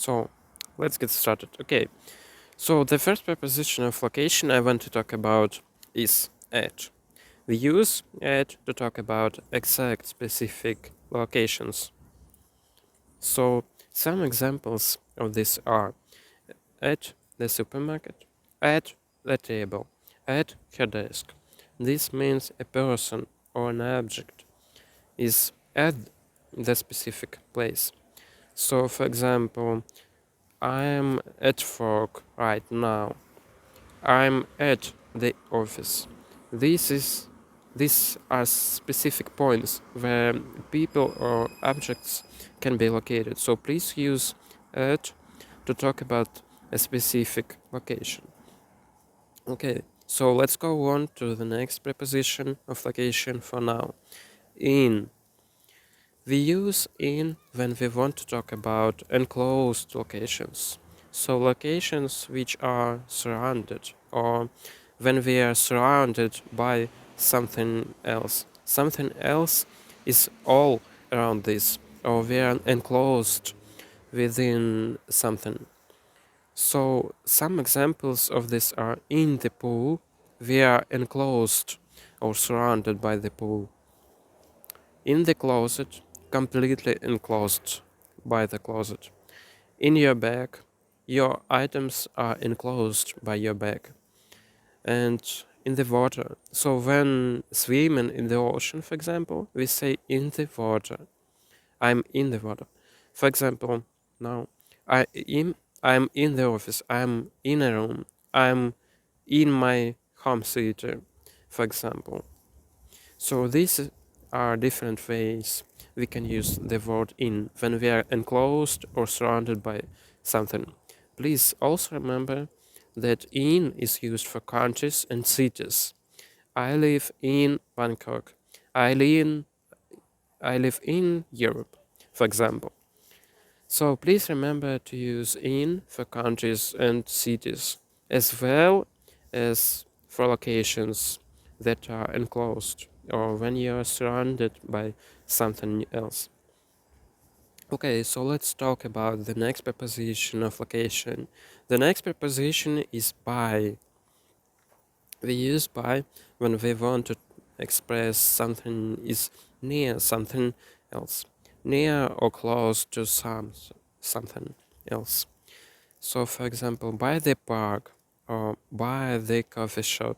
So let's get started. Okay, so the first preposition of location I want to talk about is at. We use at to talk about exact specific locations. So some examples of this are at the supermarket, at the table, at her desk. This means a person or an object is at the specific place. So for example, I'm at work right now. I'm at the office. This is These are specific points where people or objects can be located. So please use at to talk about a specific location. Okay, so let's go on to the next preposition of location for now. In. We use in when we want to talk about enclosed locations. So locations which are surrounded, or when we are surrounded by something else. Something else is all around this, or we are enclosed within something. So some examples of this are in the pool, we are enclosed or surrounded by the pool. In the closet, completely enclosed by the closet. In your bag, your items are enclosed by your bag. And in the water, so when swimming in the ocean, for example, we say in the water. I'm in the water. For example, now I am I'm in the office. I'm in a room. I'm in my home theater, for example. So these are different ways we can use the word in when we are enclosed or surrounded by something. Please also remember that in is used for countries and cities. I live in Bangkok. I live I live in Europe, for example. So please remember to use in for countries and cities, as well as for locations that are enclosed or when you are surrounded by something else. Okay, so let's talk about the next preposition of location. The next preposition is by. We use by when we want to express something is near something else, near or close to something else. So, for example, by the park, or by the coffee shop,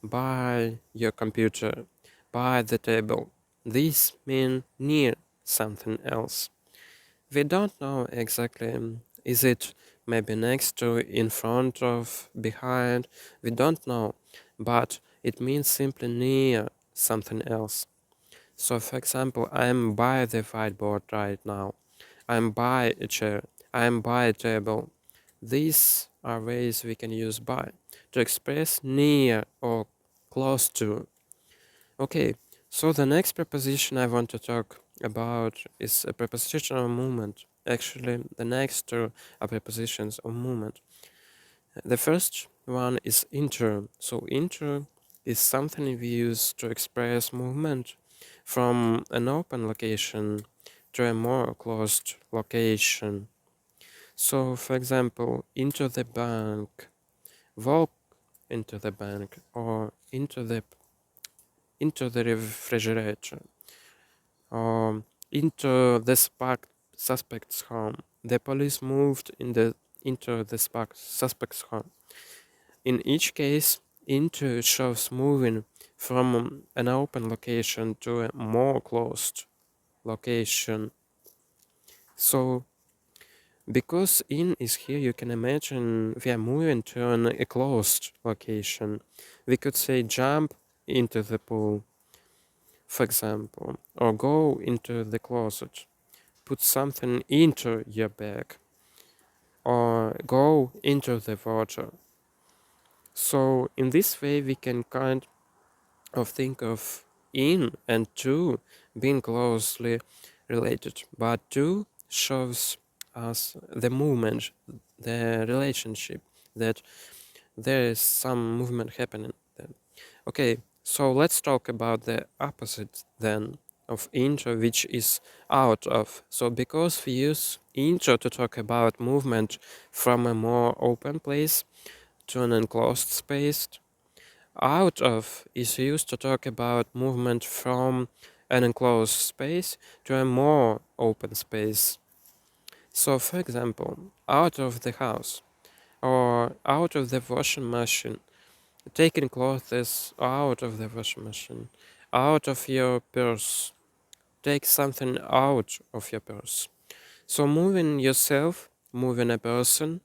by your computer, by the table. These mean near something else. We don't know exactly, is it maybe next to, in front of, behind? We don't know, but it means simply near something else. So, for example, I'm by the whiteboard right now. I'm by a chair. I'm by a table. These are ways we can use by to express near or close to. Okay, so the next preposition I want to talk about is a preposition of movement. Actually, the next two are prepositions of movement. The first one is inter. So inter is something we use to express movement from an open location to a more closed location. So, for example, into the bank, walk into the bank, or into the refrigerator, or into the suspect's home. The police moved into the suspect's home. In each case, into shows moving from an open location to a more closed location. So, because in is here, you can imagine we are moving to a closed location. We could say jump into the pool, for example, or go into the closet, put something into your bag, or go into the water. So in this way, we can kind of think of in and to being closely related, but to shows us the movement, the relationship, that there is some movement happening then. Okay, so let's talk about the opposite then of into, which is out of. So because we use into to talk about movement from a more open place to an enclosed space, out of is used to talk about movement from an enclosed space to a more open space. So for example, out of the house or out of the washing machine, taking clothes out of the washing machine, out of your purse, take something out of your purse. So moving yourself, moving a person,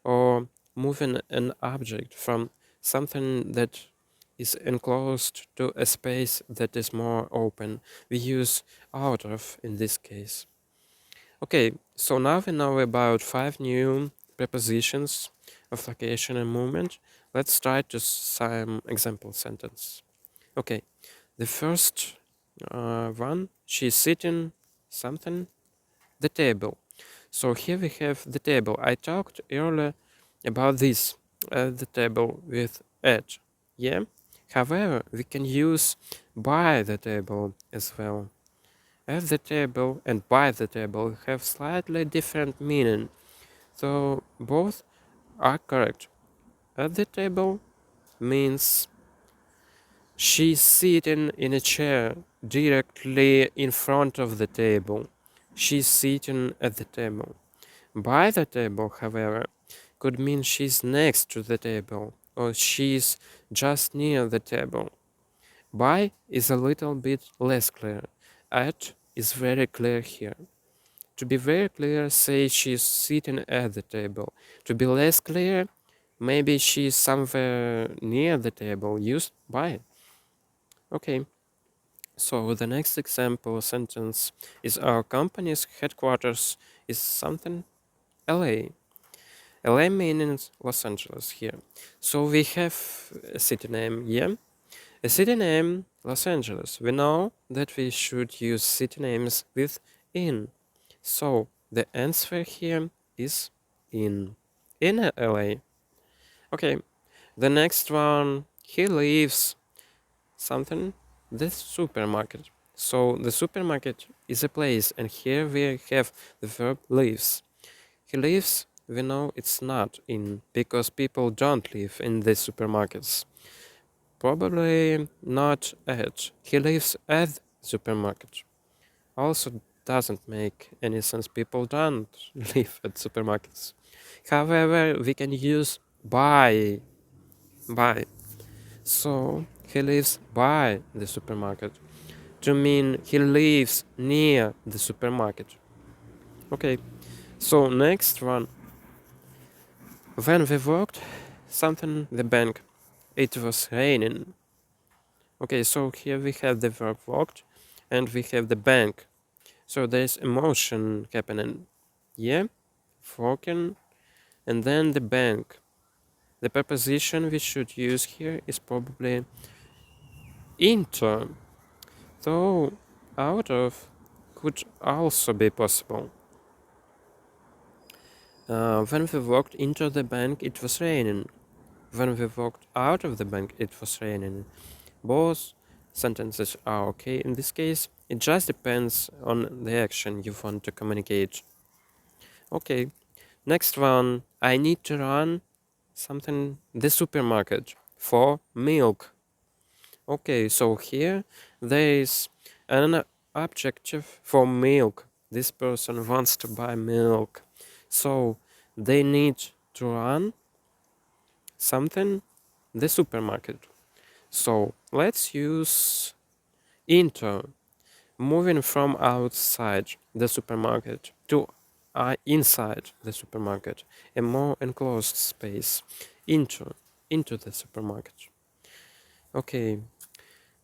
or moving an object from something that is enclosed to a space that is more open. We use out of in this case. Okay, so now we know about 5 new prepositions of location and movement. Let's try to some example sentence. Okay, the first one, she's sitting something, the table. So here we have the table. I talked earlier about this, the table with edge. Yeah. However, we can use by the table as well. At the table and by the table have slightly different meaning, so both are correct. At the table means she's sitting in a chair directly in front of the table. She's sitting at the table. By the table, however, could mean she's next to the table or she's just near the table. By is a little bit less clear. At is very clear here. To be very clear, say she's sitting at the table. To be less clear, maybe she's somewhere near the table. Used by. Okay. So the next example sentence is our company's headquarters is something LA. LA means Los Angeles here. So we have a city name, yeah. A city name, Los Angeles. We know that we should use city names with in. So the answer here is in LA. Okay, the next one, he lives something, the supermarket. So the supermarket is a place, and here we have the verb lives. He lives, we know it's not in, because people don't live in the supermarkets. Probably not at. He lives at supermarket. Also doesn't make any sense. People don't live at supermarkets. However, we can use by. So he lives by the supermarket to mean he lives near the supermarket. Okay. So next one. When we worked something the bank, it was raining. Okay, so here we have the verb walked and we have the bank. So there's emotion happening. Yeah, walking and then the bank. The preposition we should use here is probably into, though out of could also be possible. When we walked into the bank, it was raining. When we walked out of the bank, it was raining. Both sentences are okay in this case. It just depends on the action you want to communicate. Okay, next one. I need to run something, the supermarket, for milk. Okay, so here there is an objective for milk. This person wants to buy milk. So they need to run something, the supermarket. So let's use into, moving from outside the supermarket to inside the supermarket, a more enclosed space, into the supermarket. Okay,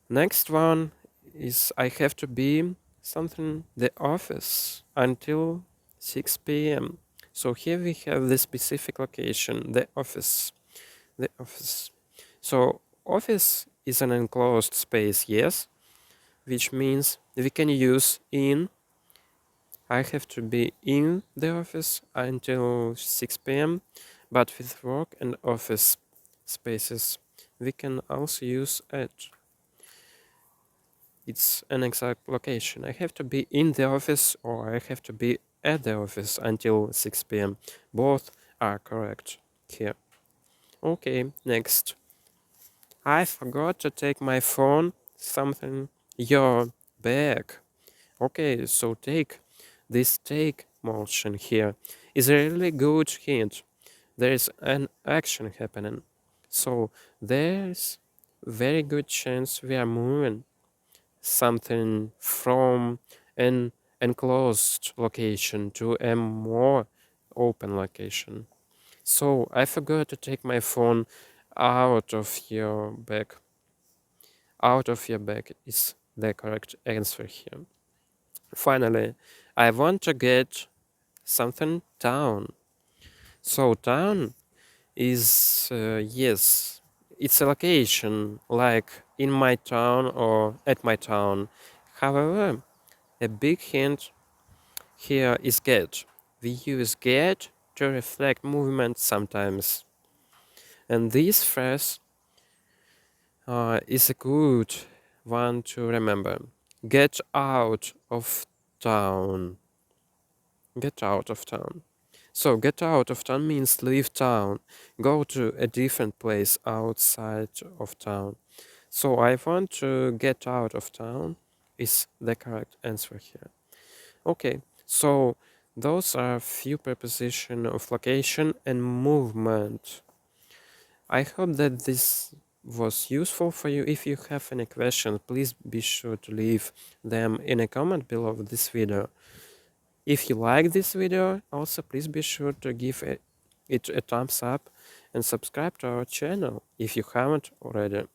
next one is I have to be something the office until 6 p.m. So here we have the specific location, the office. The office. So office is an enclosed space, yes, which means we can use in. I have to be in the office until 6 p.m. But with work and office spaces, we can also use at. it's an exact location. I have to be in the office or I have to be at the office until 6 p.m. Both are correct here. Okay, next. I forgot to take my phone, something, your bag. Okay, so this take motion here is a really good hint. There is an action happening. So there's very good chance we are moving something from an enclosed location to a more open location. So I forgot to take my phone out of your bag. Out of your bag is the correct answer here. Finally, I want to get something down. So down is yes, it's a location like in my town or at my town. However, a big hint here is get. We use get to reflect movement sometimes. And this phrase is a good one to remember. Get out of town. Get out of town. So get out of town means leave town. Go to a different place outside of town. So I want to get out of town is the correct answer here. Okay, so those are few prepositions of location and movement. I hope that this was useful for you. If you have any questions, please be sure to leave them in a comment below this video. If you like this video, also please be sure to give it a thumbs up and subscribe to our channel if you haven't already.